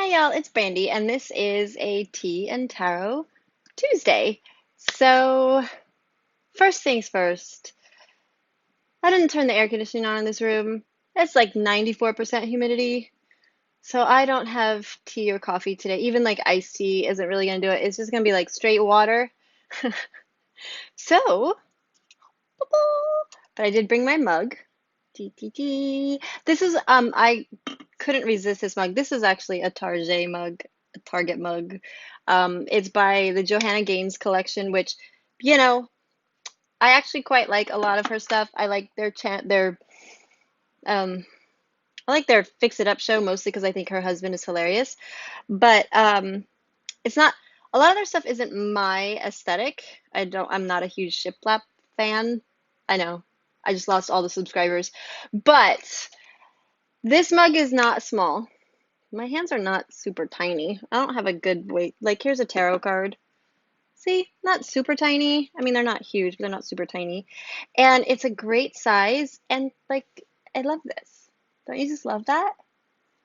Hi y'all, it's Brandy, and this is a Tea and Tarot Tuesday. So, first things first, I didn't turn the air conditioning on in this room. It's like 94% humidity, so I don't have tea or coffee today. Even like iced tea isn't really gonna do it. It's just gonna be like straight water. So, but I did bring my mug. Tea, tea, tea. This is I couldn't resist this mug. This is actually a Target mug, a Target mug. It's by the Johanna Gaines collection, which, you know, I actually quite like a lot of her stuff. I like their um I like their Fix It Up show mostly because I think her husband is hilarious. But it's not a lot of their stuff isn't my aesthetic. I'm not a huge shiplap fan. I know. I just lost all the subscribers. But this mug is not small. My hands are not super tiny. I don't have a good weight. Like, here's a tarot card. See, not super tiny. I mean, they're not huge, but they're not super tiny. And it's a great size. And, like, I love this. Don't you just love that?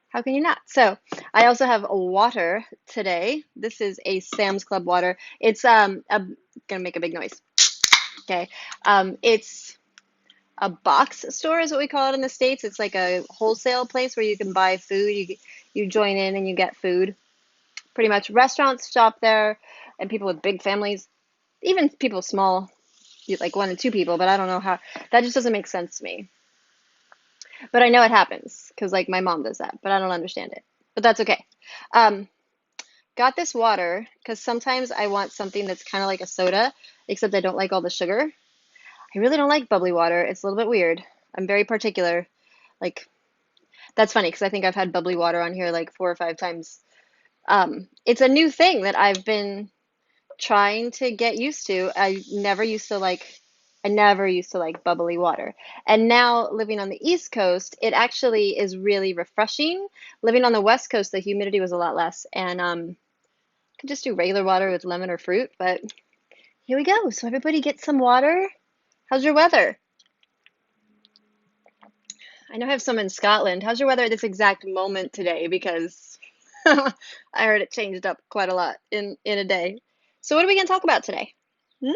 How can you not? So, I also have a water today. This is a Sam's Club water. It's gonna make a big noise. Okay. It's a box store is what we call it in the States. It's like a wholesale place where you can buy food. You join in and you get food. Pretty much restaurants shop there and people with big families, even people small, like one and two people, but I don't know how that just doesn't make sense to me. But I know it happens because like my mom does that, but I don't understand it. But that's okay. Um, got this water because sometimes I want something that's kind of like a soda, except I don't like all the sugar. I really don't like bubbly water. It's a little bit weird. I'm very particular. Like, that's funny because I think I've had bubbly water on here like 4 or 5 times. It's a new thing that I've been trying to get used to. I never used to like bubbly water. And now living on the East Coast, it actually is really refreshing. Living on the West Coast, the humidity was a lot less. And could just do regular water with lemon or fruit, but here we go. So everybody get some water. How's your weather? I know I have some in Scotland. How's your weather at this exact moment today? Because I heard it changed up quite a lot in a day. So what are we going to talk about today? Hmm?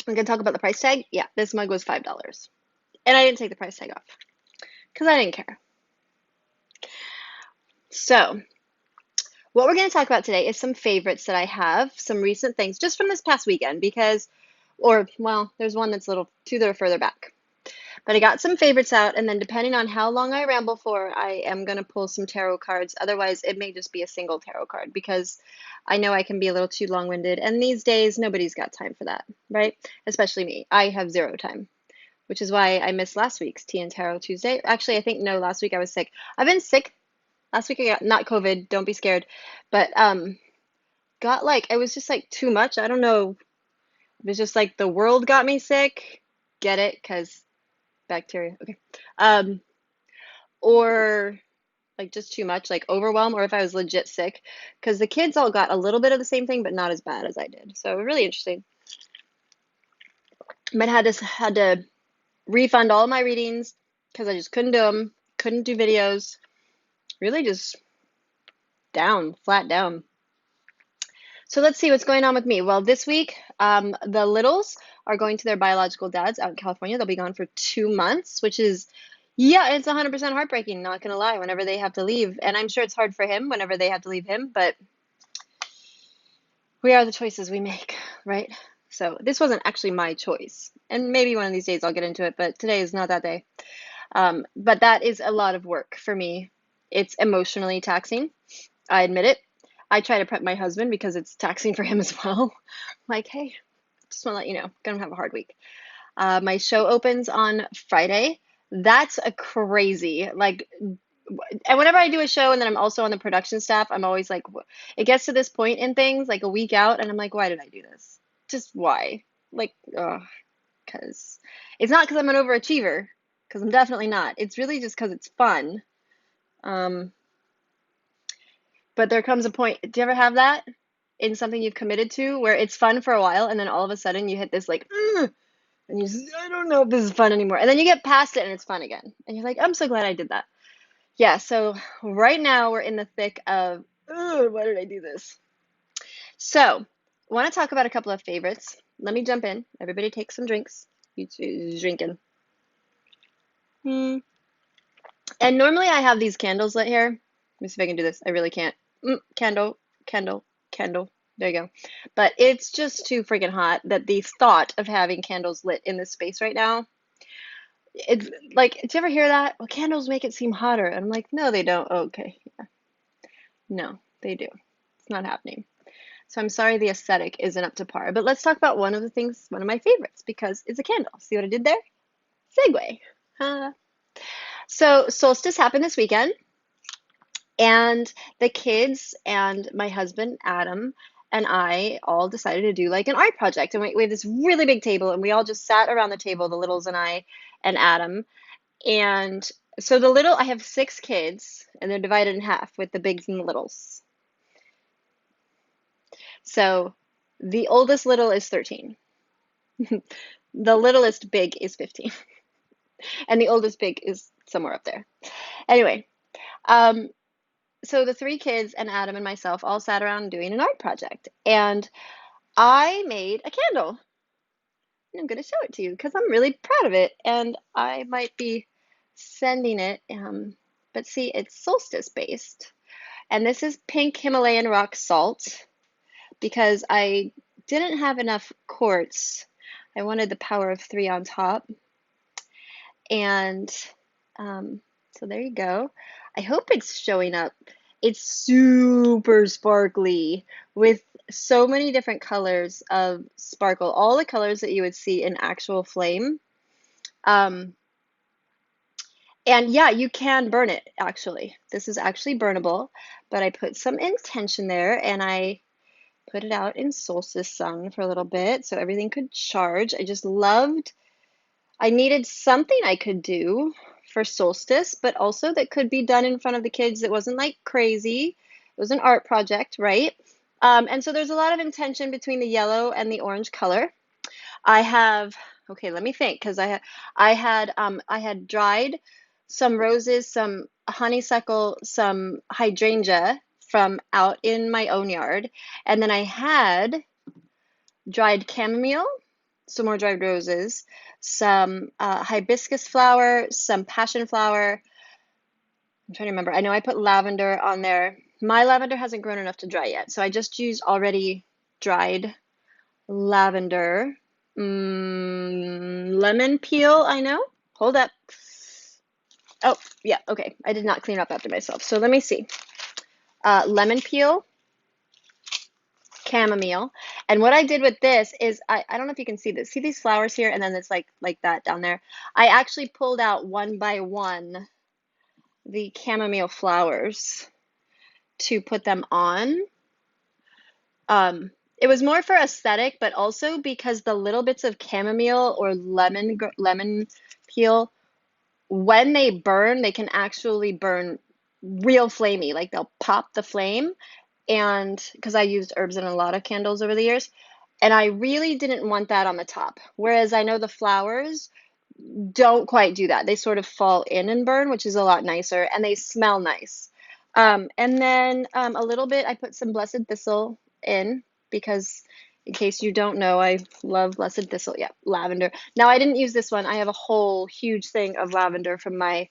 We're going to talk about the price tag? Yeah, this mug was $5. And I didn't take the price tag off because I didn't care. So, what we're going to talk about today is some favorites that I have, some recent things just from this past weekend because, or, well, there's one that's a little, two that are further back. But I got some favorites out, and then depending on how long I ramble for, I am going to pull some tarot cards. Otherwise, it may just be a single tarot card because I know I can be a little too long-winded. And these days, nobody's got time for that, right? Especially me. I have zero time, which is why I missed last week's Tea and Tarot Tuesday. Actually, I think no, last week I was sick. I've been sick. Last week I got, not COVID, don't be scared, but got like, it was just like too much. I don't know. It was just like the world got me sick. Get it? Because bacteria. Okay. Um, or like just too much, like overwhelm, or if I was legit sick, because the kids all got a little bit of the same thing, but not as bad as I did. So really interesting. But had to refund all my readings because I just couldn't do them, couldn't do videos. Really just down, flat down. So let's see what's going on with me. Well, this week, the littles are going to their biological dads out in California. They'll be gone for 2 months, which is, yeah, it's 100% heartbreaking, not gonna lie, whenever they have to leave. And I'm sure it's hard for him whenever they have to leave him, but we are the choices we make, right? So this wasn't actually my choice. And maybe one of these days I'll get into it, but today is not that day. But that is a lot of work for me. It's emotionally taxing. I admit it. I try to prep my husband because it's taxing for him as well. Like, hey, just want to let you know, gonna have a hard week. My show opens on Friday. That's a crazy, like, and whenever I do a show and then I'm also on the production staff, I'm always like, it gets to this point in things, like a week out, and I'm like, why did I do this? Just why? Like, because it's not because I'm an overachiever, because I'm definitely not. It's really just because it's fun. Um, but there comes a point, do you ever have that in something you've committed to where it's fun for a while and then all of a sudden you hit this like, and you just, I don't know if this is fun anymore. And then you get past it and it's fun again. And you're like, I'm so glad I did that. Yeah, so right now we're in the thick of, ugh, why did I do this? So, I want to talk about a couple of favorites. Let me jump in. Everybody take some drinks. You drinking. Hmm. And normally I have these candles lit here. Let me see if I can do this. I really can't. Candle, candle, candle. There you go. But it's just too freaking hot that the thought of having candles lit in this space right now, it's like, did you ever hear that? Well, candles make it seem hotter. And I'm like, no, they don't. Oh, okay. Yeah. No, they do. It's not happening. So I'm sorry the aesthetic isn't up to par. But let's talk about one of the things, one of my favorites, because it's a candle. See what I did there? Segue. Huh. So solstice happened this weekend, and the kids and my husband, Adam, and I all decided to do like an art project. And we have this really big table, and we all just sat around the table, the littles and I and Adam. And so I have 6 kids, and they're divided in half with the bigs and the littles. So the oldest little is 13. The littlest big is 15. And the oldest big is somewhere up there. Anyway, um, so the 3 kids and Adam and myself all sat around doing an art project. And I made a candle. And I'm going to show it to you because I'm really proud of it. And I might be sending it. But see, it's solstice based. And this is pink Himalayan rock salt because I didn't have enough quartz. I wanted the power of 3 on top. And so there you go. I hope it's showing up. It's super sparkly with so many different colors of sparkle, all the colors that you would see in actual flame. Um, and yeah, you can burn it actually. This is actually burnable, but I put some intention there and I put it out in solstice sun for a little bit so everything could charge. I needed something I could do for solstice, but also that could be done in front of the kids. It wasn't like crazy. It was an art project, right? And so there's a lot of intention between the yellow and the orange color. I have, okay, let me think, because I had dried some roses, some honeysuckle, some hydrangea from out in my own yard, and then I had dried chamomile, some more dried roses, some hibiscus flower, some passion flower. I'm trying to remember. I know I put lavender on there. My lavender hasn't grown enough to dry yet, so I just used already dried lavender. Lemon peel, I know. Hold up. Oh, yeah, okay. I did not clean up after myself. So let me see. Lemon peel, chamomile. And what I did with this is I don't know if you can see this. See these flowers here and then it's like that down there. I actually pulled out one by one the chamomile flowers to put them on. It was more for aesthetic, but also because the little bits of chamomile or lemon peel, when they burn, they can actually burn real flamey. Like they'll pop the flame. And because I used herbs in a lot of candles over the years, and I really didn't want that on the top. Whereas I know the flowers don't quite do that. They sort of fall in and burn, which is a lot nicer, and they smell nice. And then a little bit, I put some blessed thistle in because in case you don't know, I love blessed thistle. Yeah, lavender. Now I didn't use this one. I have a whole huge thing of lavender from my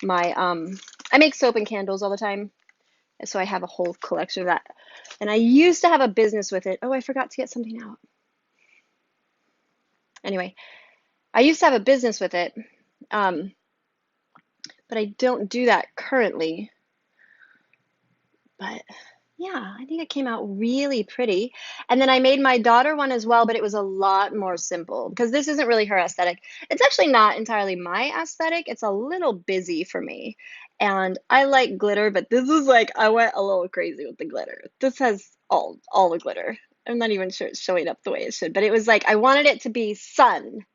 I make soap and candles all the time. So I have a whole collection of that. And I used to have a business with it. Oh, I forgot to get something out. Anyway, I used to have a business with it, but I don't do that currently. But yeah, I think it came out really pretty. And then I made my daughter one as well, but it was a lot more simple because this isn't really her aesthetic. It's actually not entirely my aesthetic. It's a little busy for me. And I like glitter, but this is like I went a little crazy with the glitter. This has all the glitter. I'm not even sure it's showing up the way it should, but it was like I wanted it to be sun,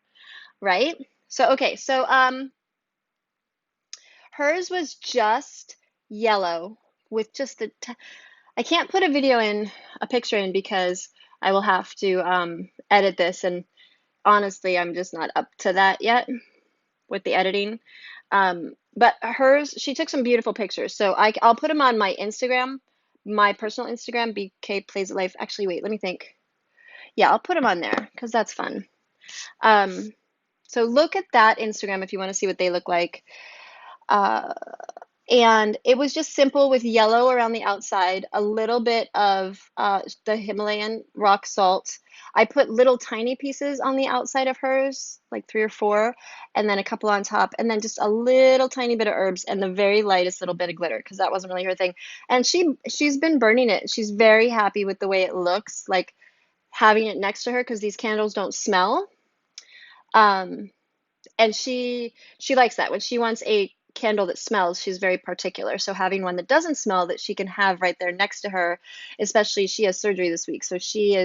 right? So okay, so hers was just yellow with just I can't put a picture in because I will have to edit this, and honestly, I'm just not up to that yet with the editing. But hers, she took some beautiful pictures. So I'll put them on my Instagram, my personal Instagram, bkplaysatinstalife. Actually, wait, let me think. Yeah, I'll put them on there because that's fun. Um, so look at that Instagram if you want to see what they look like. Uh, and it was just simple with yellow around the outside, a little bit of the Himalayan rock salt. I put little tiny pieces on the outside of hers, like 3 or 4, and then a couple on top, and then just a little tiny bit of herbs and the very lightest little bit of glitter because that wasn't really her thing. And she's been burning it. She's very happy with the way it looks, like having it next to her because these candles don't smell. Um, and she likes that. When she wants a candle that smells, she's very particular. So having one that doesn't smell that she can have right there next to her, especially she has surgery this week, so she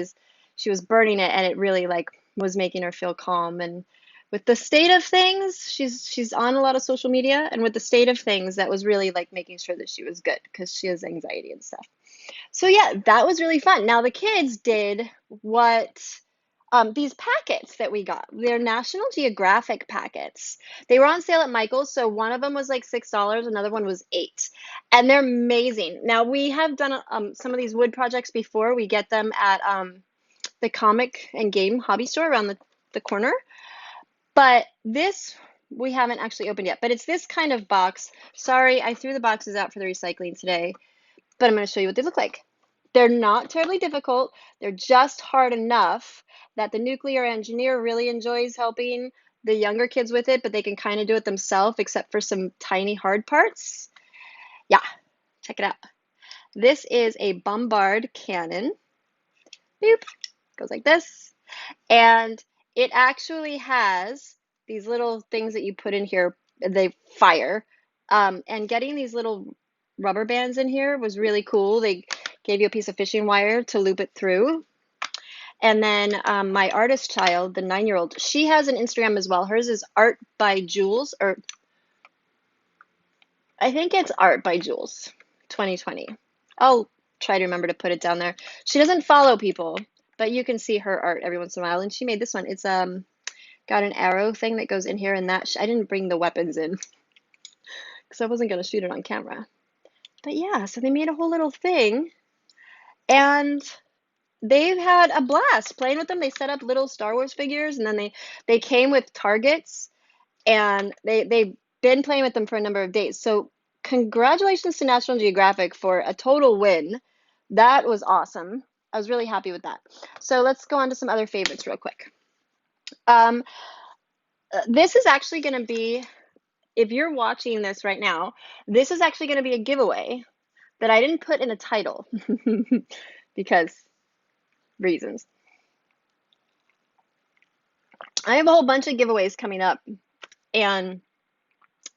was burning it and it really like was making her feel calm. And with the state of things, she's on a lot of social media, and with the state of things, that was really like making sure that she was good because she has anxiety and stuff. So yeah, that was really fun. Now the kids did what these packets that we got. They're National Geographic packets. They were on sale at Michael's, so one of them was like $6, another one was 8, and they're amazing. Now we have done some of these wood projects before. We get them at the comic and game hobby store around the corner, but this we haven't actually opened yet. But it's this kind of box. Sorry, I threw the boxes out for the recycling today, but I'm going to show you what they look like. They're not terribly difficult. They're just hard enough that the nuclear engineer really enjoys helping the younger kids with it, but they can kind of do it themselves, except for some tiny hard parts. Yeah, check it out. This is a bombard cannon. Boop. Goes like this. And it actually has these little things that you put in here. They fire. And getting these little rubber bands in here was really cool. They gave you a piece of fishing wire to loop it through. And then my artist child, the 9-year-old, she has an Instagram as well. Hers is Art by Jules, or I think it's Art by Jules 2020. I'll try to remember to put it down there. She doesn't follow people, but you can see her art every once in a while. And she made this one. It's got an arrow thing that goes in here, and that I didn't bring the weapons in because I wasn't going to shoot it on camera. But yeah, so they made a whole little thing, and they've had a blast playing with them. They set up little Star Wars figures, and then they came with targets, and they've been playing with them for a number of days. So congratulations to National Geographic for a total win. That was awesome. I was really happy with that. So let's go on to some other favorites real quick. This is actually going to be, if you're watching this right now, this is actually going to be a giveaway that I didn't put in a title because reasons. I have a whole bunch of giveaways coming up, and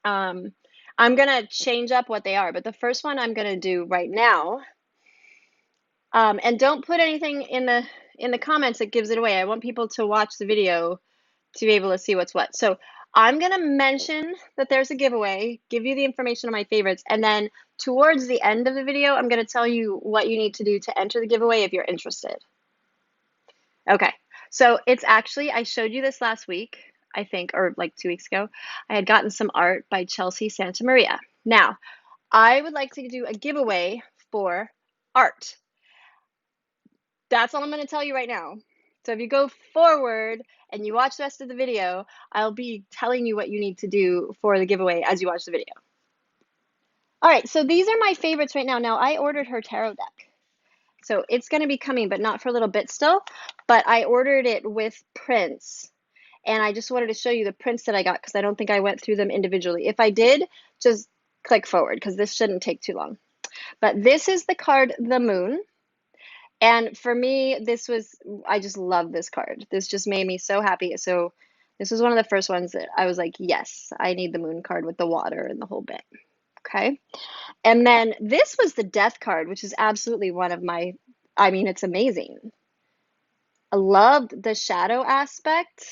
I'm going to change up what they are. But the first one I'm going to do right now, and don't put anything in the comments that gives it away. I want people to watch the video to be able to see what's what. So I'm going to mention that there's a giveaway, give you the information on my favorites, and then towards the end of the video, I'm going to tell you what you need to do to enter the giveaway if you're interested. Okay, so it's actually, I showed you this last week, I think, or like 2 weeks ago. I had gotten some art by Chelsea Santa Maria. Now, I would like to do a giveaway for art. That's all I'm going to tell you right now. So if you go forward and you watch the rest of the video, I'll be telling you what you need to do for the giveaway as you watch the video. All right, so these are my favorites right now. Now, I ordered her tarot deck. So it's going to be coming, but not for a little bit still. But I ordered it with prints. And I just wanted to show you the prints that I got because I don't think I went through them individually. If I did, just click forward because this shouldn't take too long. But this is the card, the Moon. And for me, I just love this card. This just made me so happy. So this was one of the first ones that I was like, yes, I need the Moon card with the water and the whole bit. Okay. And then this was the Death card, which is absolutely one of my, I mean, it's amazing. I loved the shadow aspect,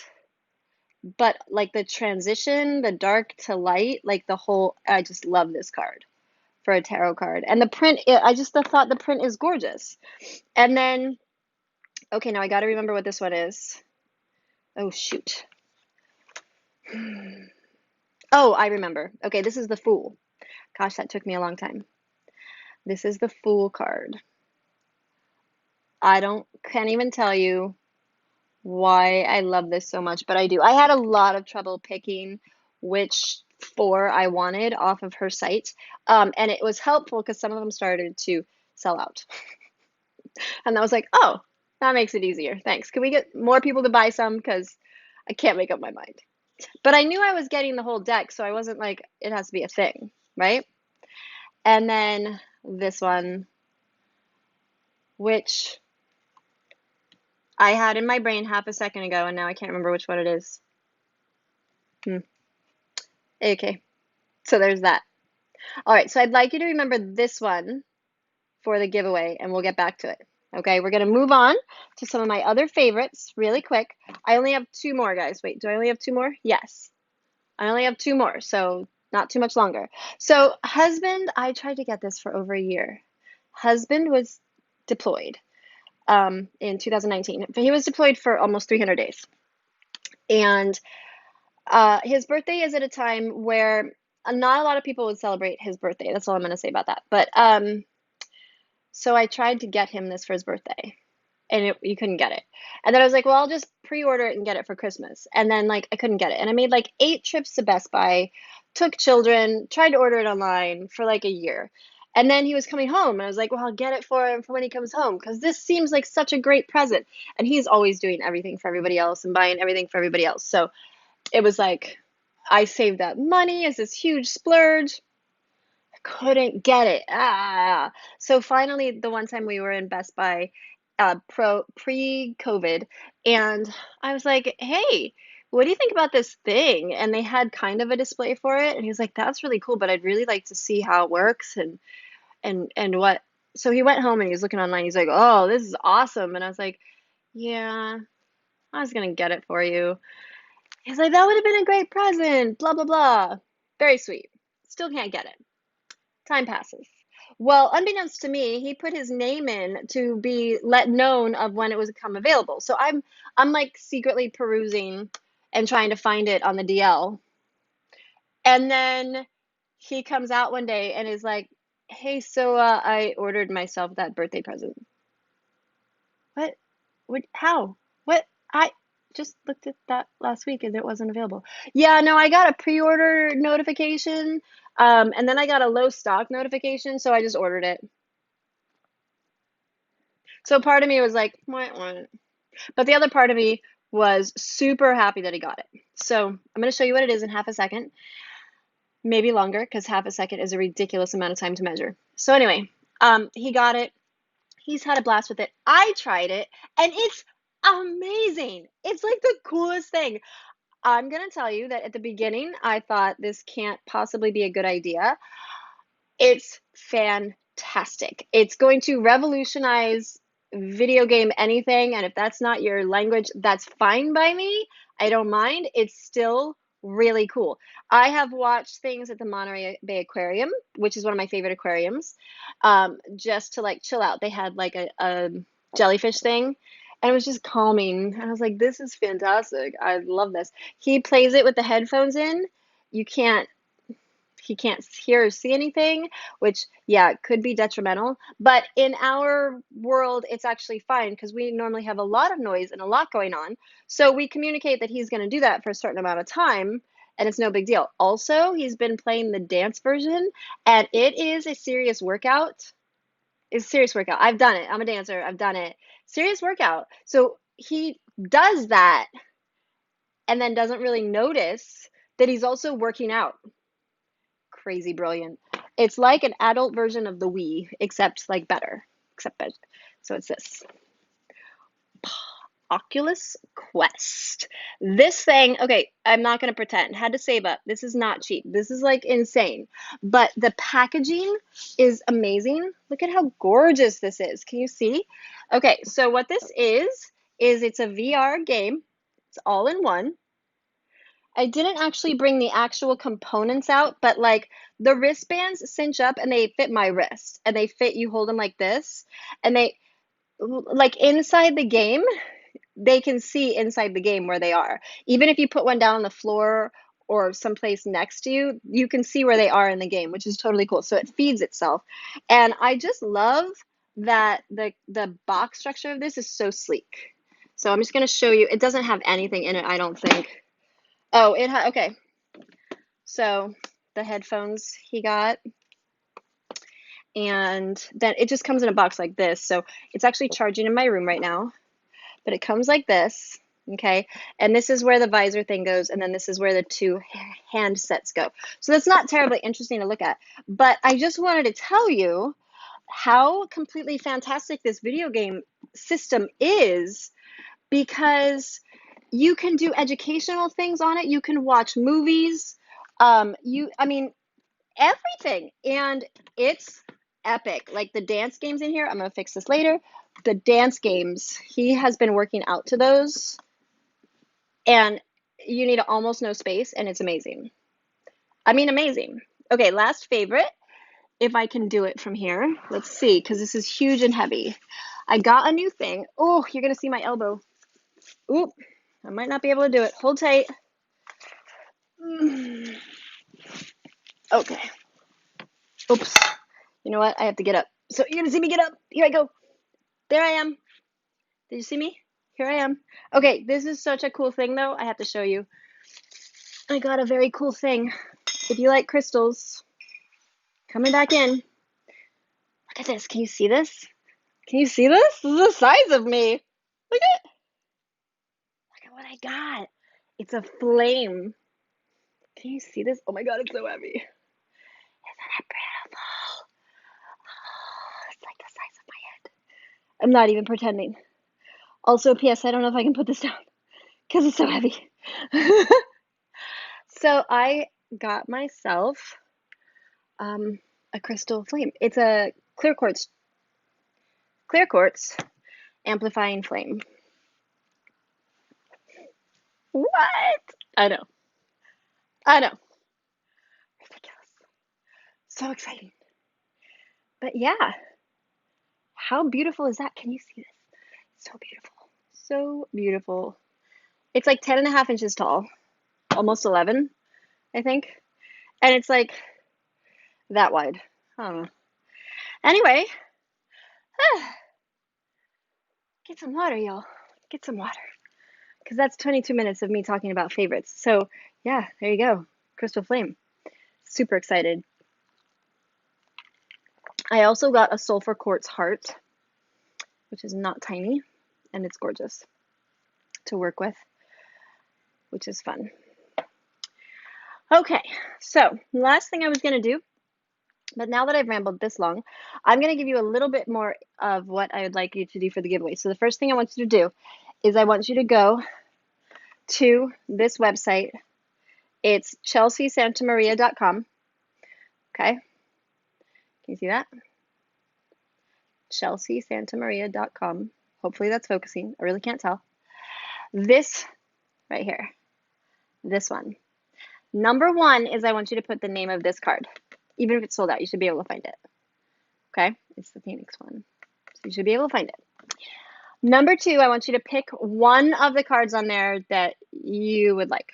but like the transition, the dark to light, like the whole, I just love this card for a tarot card. And the print, I just thought the print is gorgeous. And then, okay, now I got to remember what this one is. Oh, shoot. Oh, I remember. Okay, this is the Fool. Gosh, that took me a long time. This is the Fool card. Can't even tell you why I love this so much, but I do. I had a lot of trouble picking which four I wanted off of her site. And it was helpful because some of them started to sell out. And I was like, oh, that makes it easier. Thanks. Can we get more people to buy some? Because I can't make up my mind. But I knew I was getting the whole deck, so I wasn't like, it has to be a thing, right? And then this one, which I had in my brain half a second ago, and now I can't remember which one it is. Okay, so there's that. All right, so I'd like you to remember this one for the giveaway, and we'll get back to it. Okay, we're gonna move on to some of my other favorites really quick. I only have two more, guys. Wait, do I only have two more? Yes, I only have two more, so not too much longer. So husband, I tried to get this for over a year. Husband was deployed in 2019. He was deployed for almost 300 days. And his birthday is at a time where not a lot of people would celebrate his birthday. That's all I'm going to say about that. But so I tried to get him this for his birthday, and you couldn't get it. And then I was like, well, I'll just pre-order it and get it for Christmas. And then like I couldn't get it. And I made like 8 trips to Best Buy, took children, tried to order it online for like a year. And then he was coming home, and I was like, well, I'll get it for him for when he comes home because this seems like such a great present. And he's always doing everything for everybody else and buying everything for everybody else. So it was like I saved up money as this huge splurge. I couldn't get it. So finally, the one time we were in Best Buy, pre-COVID, and I was like, "Hey, what do you think about this thing?" And they had kind of a display for it, and he was like, "That's really cool, but I'd really like to see how it works and what." So he went home and he was looking online. He's like, "Oh, this is awesome," and I was like, "Yeah, I was gonna get it for you." He's like, that would have been a great present, blah, blah, blah. Very sweet. Still can't get it. Time passes. Well, unbeknownst to me, he put his name in to be let known of when it was come available. So I'm like secretly perusing and trying to find it on the DL. And then he comes out one day and is like, hey, so I ordered myself that birthday present. What? What? How? What? I just looked at that last week and it wasn't available. Yeah, no, I got a pre-order notification, and then I got a low stock notification, so I just ordered it. So part of me was like, wah, wah. But the other part of me was super happy that he got it. So I'm going to show you what it is in half a second, maybe longer, because half a second is a ridiculous amount of time to measure. So anyway, he got it. He's had a blast with it. I tried it, and it's amazing. It's like the coolest thing. I'm going to tell you that at the beginning, I thought this can't possibly be a good idea. It's fantastic. It's going to revolutionize video game anything, and if that's not your language, that's fine by me. I don't mind. It's still really cool. I have watched things at the Monterey Bay Aquarium, which is one of my favorite aquariums, just to like chill out. They had like a jellyfish thing, and it was just calming. I was like, this is fantastic. I love this. He plays it with the headphones in. You can't he can't hear or see anything, which, yeah, could be detrimental. But in our world, it's actually fine because we normally have a lot of noise and a lot going on. So we communicate that he's going to do that for a certain amount of time, and it's no big deal. Also, he's been playing the dance version, and it is a serious workout. It's a serious workout. I've done it. I'm a dancer. I've done it. Serious workout. So he does that and then doesn't really notice that he's also working out. Crazy brilliant. It's like an adult version of the Wii, except like better. Except better. So it's this. Oculus Quest. This thing, okay, I'm not going to pretend. Had to save up. This is not cheap. This is like insane. But the packaging is amazing. Look at how gorgeous this is. Can you see? Okay, so what this is it's a VR game. It's all in one. I didn't actually bring the actual components out, but like the wristbands cinch up and they fit my wrist and they fit, you hold them like this, and they like inside the game, they can see inside the game where they are. Even if you put one down on the floor or someplace next to you, you can see where they are in the game, which is totally cool. So it feeds itself. And I just love that the box structure of this is so sleek. So I'm just going to show you. It doesn't have anything in it, I don't think. Oh, okay. So the headphones he got, and then it just comes in a box like this. So it's actually charging in my room right now, but it comes like this. Okay, and this is where the visor thing goes, and then this is where the two handsets go. So that's not terribly interesting to look at, but I just wanted to tell you how completely fantastic this video game system is, because you can do educational things on it. You can watch movies, I mean, everything, and it's epic. Like the dance games in here, I'm gonna fix this later. The dance games, he has been working out to those, and you need almost no space, and it's amazing. I mean, amazing. Okay, last favorite, if I can do it from here. Let's see, because this is huge and heavy. I got a new thing. Oh, you're gonna see my elbow. Oop, I might not be able to do it. Hold tight. Okay. Oops. You know what? I have to get up. So you're gonna see me get up. Here I go. There I am. Did you see me? Here I am. Okay, this is such a cool thing though. I have to show you. I got a very cool thing. If you like crystals, coming back in. Look at this. Can you see this? Can you see this? This is the size of me. Look at what I got. It's a flame. Can you see this? Oh my god, it's so heavy. Isn't it beautiful? Oh, it's like the size of my head. I'm not even pretending. Also, P.S. I don't know if I can put this down because it's so heavy. So I got myself a crystal flame. It's a clear quartz amplifying flame. What? I know. Ridiculous. So exciting. But yeah, how beautiful is that? Can you see this? So beautiful. So beautiful. It's like 10.5 inches tall, almost 11, I think. And it's like that wide. I don't know. Anyway, get some water, y'all. Get some water. Because that's 22 minutes of me talking about favorites. So yeah, there you go. Crystal Flame. Super excited. I also got a sulfur quartz heart, which is not tiny, and it's gorgeous to work with, which is fun. Okay, so last thing I was going to do, but now that I've rambled this long, I'm going to give you a little bit more of what I would like you to do for the giveaway. So the first thing I want you to do is I want you to go to this website. It's chelseasantamaria.com. Okay, can you see that? chelseasantamaria.com. Hopefully that's focusing. I really can't tell. This right here, this one. Number one is I want you to put the name of this card. Even if it's sold out, you should be able to find it. Okay, it's the Phoenix one. So you should be able to find it. Number two, I want you to pick one of the cards on there that you would like.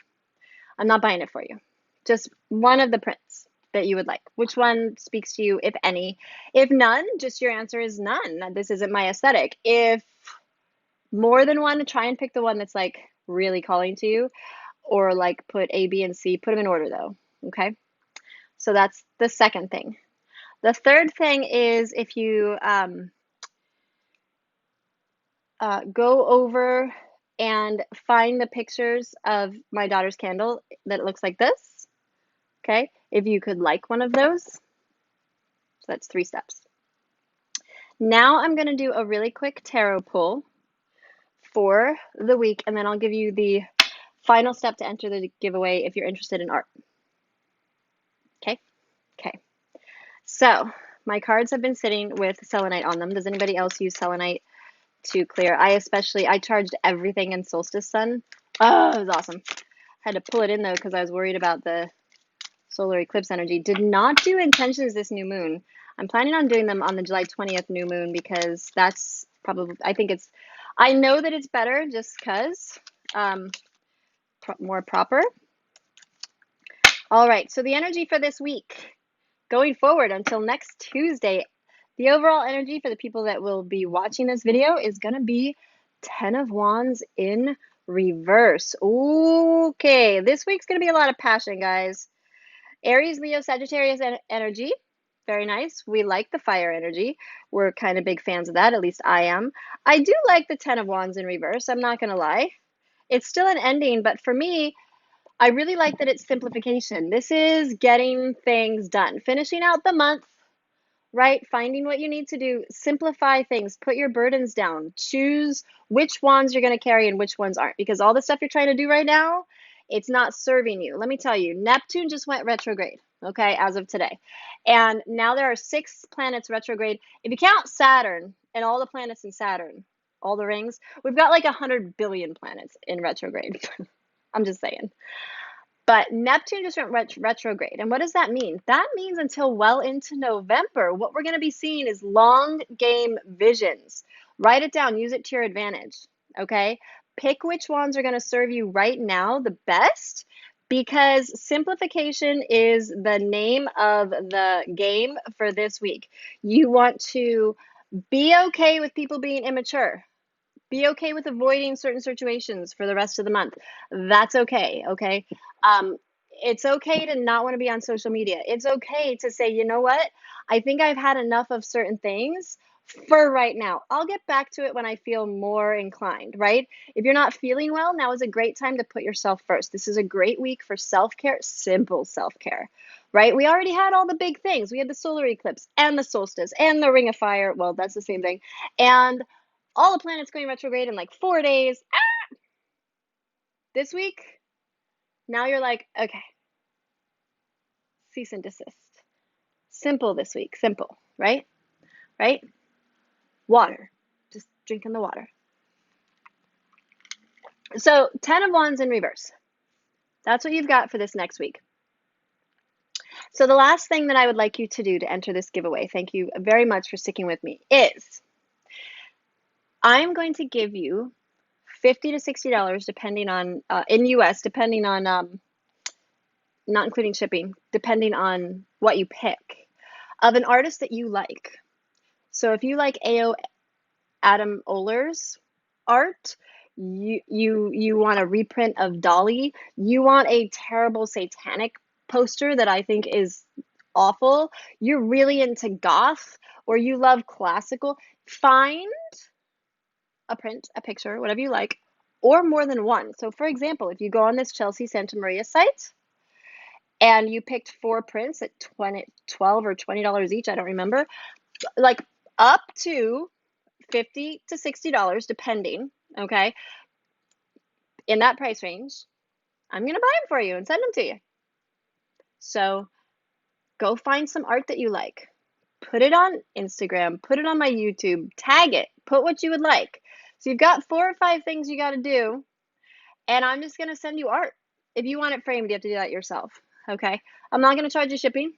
I'm not buying it for you. Just one of the prints that you would like. Which one speaks to you, if any? If none, just your answer is none. This isn't my aesthetic. If more than one, try and pick the one that's like really calling to you, or like put A, B, and C. Put them in order though. Okay. So that's the second thing. The third thing is if you go over and find the pictures of my daughter's candle that looks like this. Okay, if you could like one of those. So that's 3 steps. Now I'm going to do a really quick tarot pull for the week, and then I'll give you the final step to enter the giveaway if you're interested in art. Okay? Okay. So my cards have been sitting with selenite on them. Does anybody else use selenite to clear? I charged everything in Solstice Sun. Oh, it was awesome. Had to pull it in though because I was worried about the solar eclipse energy. Did not do intentions this new moon. I'm planning on doing them on the July 20th new moon because that's probably, I know that it's better just because more proper. All right, so the energy for this week, going forward until next Tuesday, the overall energy for the people that will be watching this video is going to be Ten of Wands in reverse. Okay, this week's going to be a lot of passion, guys. Aries, Leo, Sagittarius energy. Very nice. We like the fire energy. We're kind of big fans of that. At least I am. I do like the Ten of Wands in reverse. I'm not going to lie. It's still an ending, but for me, I really like that it's simplification. This is getting things done, finishing out the month, right? Finding what you need to do, simplify things, put your burdens down, choose which wands you're going to carry and which ones aren't, because all the stuff you're trying to do right now, it's not serving you. Let me tell you, Neptune just went retrograde, okay, as of today. And now there are 6 planets retrograde. If you count Saturn and all the planets in Saturn, all the rings, we've got like 100 billion planets in retrograde. I'm just saying. But Neptune just went retrograde. And what does that mean? That means until well into November, what we're going to be seeing is long game visions. Write it down, use it to your advantage. Okay? Pick which ones are going to serve you right now the best, because simplification is the name of the game for this week. You want to be okay with people being immature. Be okay with avoiding certain situations for the rest of the month. That's okay, okay? Um, it's okay to not want to be on social media. It's okay to say, you know what? I think I've had enough of certain things for right now. I'll get back to it when I feel more inclined, right? If you're not feeling well, now is a great time to put yourself first. This is a great week for self-care, simple self-care, right? We already had all the big things. We had the solar eclipse and the solstice and the ring of fire. Well, that's the same thing. And all the planets going retrograde in like 4 days. This week, now you're like, okay, cease and desist. Simple this week, simple, right? Right? Water, just drinking the water. So 10 of Wands in reverse. That's what you've got for this next week. So the last thing that I would like you to do to enter this giveaway, thank you very much for sticking with me, is I'm going to give you $50 to $60 depending on, in US, depending on, not including shipping, depending on what you pick, of an artist that you like. So if you like A.O. Adam Oler's art, you want a reprint of Dolly, you want a terrible satanic poster that I think is awful, you're really into goth, or you love classical, find a print, a picture, whatever you like, or more than one. So for example, if you go on this Chelsea Santa Maria site and you picked 4 prints at $12 or $20 each, I don't remember, like up to $50 to $60 depending, okay, in that price range, I'm going to buy them for you and send them to you. So go find some art that you like. Put it on Instagram, put it on my YouTube, tag it, put what you would like. So you've got 4 or 5 things you got to do, and I'm just going to send you art. If you want it framed, you have to do that yourself, okay? I'm not going to charge you shipping.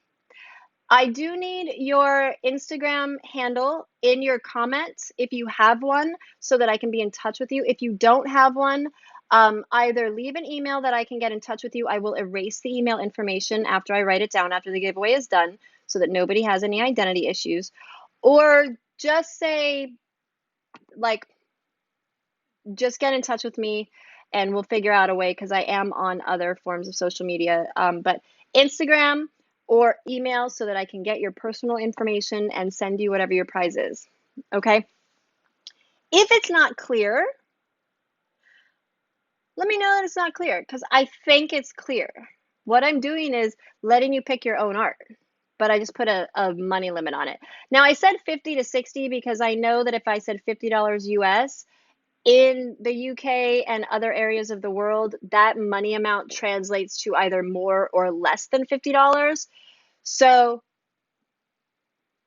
I do need your Instagram handle in your comments if you have one, so that I can be in touch with you. If you don't have one, either leave an email that I can get in touch with you. I will erase the email information after I write it down, after the giveaway is done, so that nobody has any identity issues. Or just say, like, just get in touch with me and we'll figure out a way, because I am on other forms of social media. But Instagram or email, so that I can get your personal information and send you whatever your prize is, okay? If it's not clear, let me know that it's not clear, because I think it's clear. What I'm doing is letting you pick your own art, but I just put a money limit on it. Now I said 50 to 60 because I know that if I said $50 US, in the UK and other areas of the world, that money amount translates to either more or less than $50. So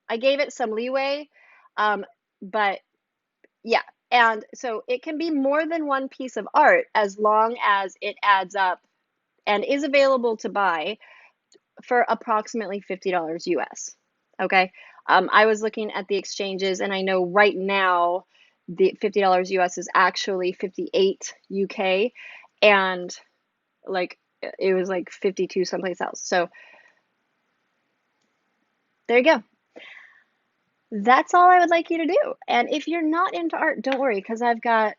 I gave it some leeway, but yeah. And so it can be more than one piece of art as long as it adds up and is available to buy for approximately $50 US. Okay. I was looking at the exchanges, and I know right now the $50 US is actually 58 UK, and like it was like 52 someplace else. So there you go. That's all I would like you to do. And if you're not into art, don't worry, because I've got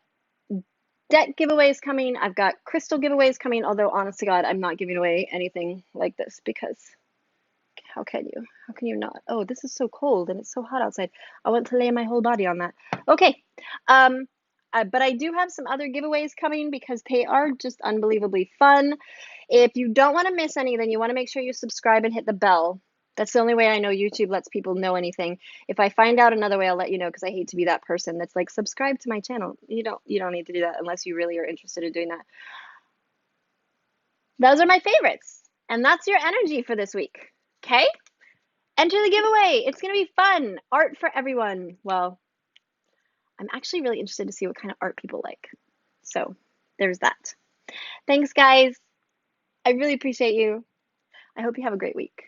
deck giveaways coming. I've got crystal giveaways coming, although honest to God, I'm not giving away anything like this because how can you? How can you not? Oh, this is so cold and it's so hot outside. I want to lay my whole body on that. Okay. But I do have some other giveaways coming because they are just unbelievably fun. If you don't want to miss any, then you want to make sure you subscribe and hit the bell. That's the only way I know YouTube lets people know anything. If I find out another way, I'll let you know because I hate to be that person that's like, subscribe to my channel. You don't need to do that unless you really are interested in doing that. Those are my favorites. And that's your energy for this week. Okay? Enter the giveaway. It's going to be fun. Art for everyone. Well, I'm actually really interested to see what kind of art people like. So there's that. Thanks, guys. I really appreciate you. I hope you have a great week.